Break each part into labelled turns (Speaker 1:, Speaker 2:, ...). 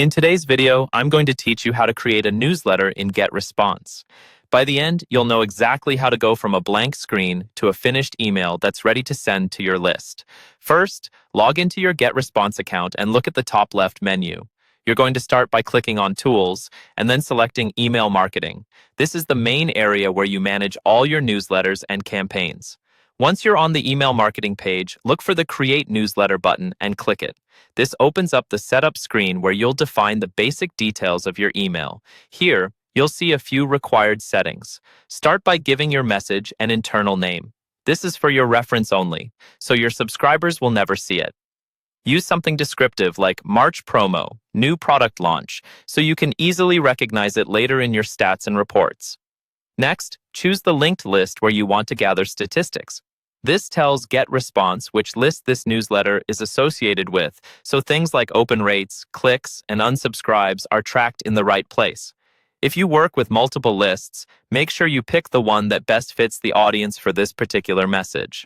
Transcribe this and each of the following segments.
Speaker 1: In today's video, I'm going to teach you how to create a newsletter in Getresponse. By the end, you'll know exactly how to go from a blank screen to a finished email that's ready to send to your list. First, log into your Getresponse account and look at the top left menu. You're going to start by clicking on Tools and then selecting Email Marketing. This is the main area where you manage all your newsletters and campaigns. Once you're on the email marketing page, look for the Create Newsletter button and click it. This opens up the setup screen where you'll define the basic details of your email. Here, you'll see a few required settings. Start by giving your message an internal name. This is for your reference only, so your subscribers will never see it. Use something descriptive like March promo, new product launch, so you can easily recognize it later in your stats and reports. Next, choose the linked list where you want to gather statistics. This tells Getresponse which list this newsletter is associated with, so things like open rates, clicks, and unsubscribes are tracked in the right place. If you work with multiple lists, make sure you pick the one that best fits the audience for this particular message.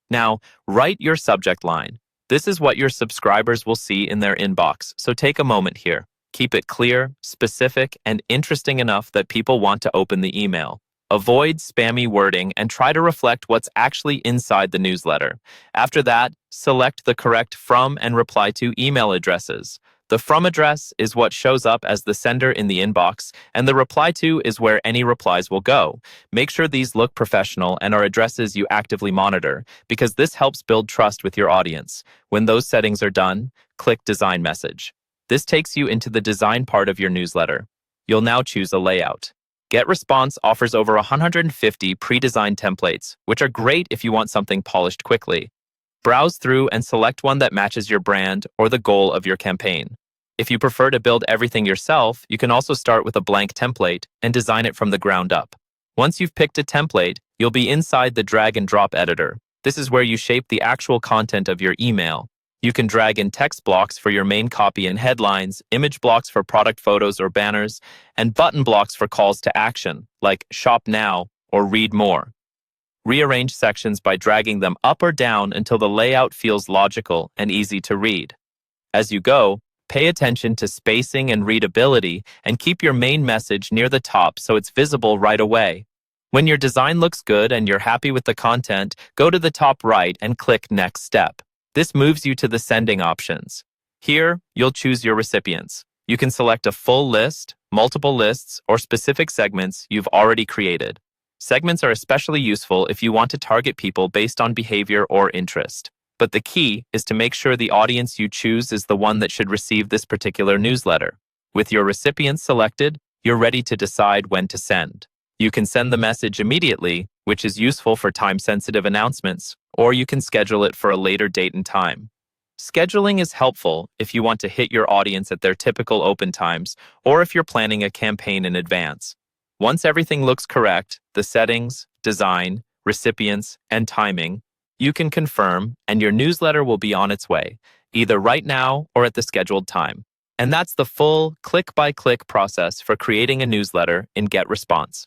Speaker 1: Now, write your subject line. This is what your subscribers will see in their inbox, so take a moment here. Keep it clear, specific, and interesting enough that people want to open the email. Avoid spammy wording and try to reflect what's actually inside the newsletter. After that, select the correct from and reply to email addresses. The from address is what shows up as the sender in the inbox, and the reply to is where any replies will go. Make sure these look professional and are addresses you actively monitor, because this helps build trust with your audience. When those settings are done, click Design Message. This takes you into the design part of your newsletter. You'll now choose a layout. Getresponse offers over 150 pre-designed templates, which are great if you want something polished quickly. Browse through and select one that matches your brand or the goal of your campaign. If you prefer to build everything yourself, you can also start with a blank template and design it from the ground up. Once you've picked a template, you'll be inside the drag and drop editor. This is where you shape the actual content of your email. You can drag in text blocks for your main copy and headlines, image blocks for product photos or banners, and button blocks for calls to action, like Shop Now or Read More. Rearrange sections by dragging them up or down until the layout feels logical and easy to read. As you go, pay attention to spacing and readability and keep your main message near the top so it's visible right away. When your design looks good and you're happy with the content, go to the top right and click Next Step. This moves you to the sending options. Here, you'll choose your recipients. You can select a full list, multiple lists, or specific segments you've already created. Segments are especially useful if you want to target people based on behavior or interest. But the key is to make sure the audience you choose is the one that should receive this particular newsletter. With your recipients selected, you're ready to decide when to send. You can send the message immediately, which is useful for time-sensitive announcements, or you can schedule it for a later date and time. Scheduling is helpful if you want to hit your audience at their typical open times, or if you're planning a campaign in advance. Once everything looks correct, the settings, design, recipients, and timing, you can confirm, and your newsletter will be on its way, either right now or at the scheduled time. And that's the full click-by-click process for creating a newsletter in Getresponse.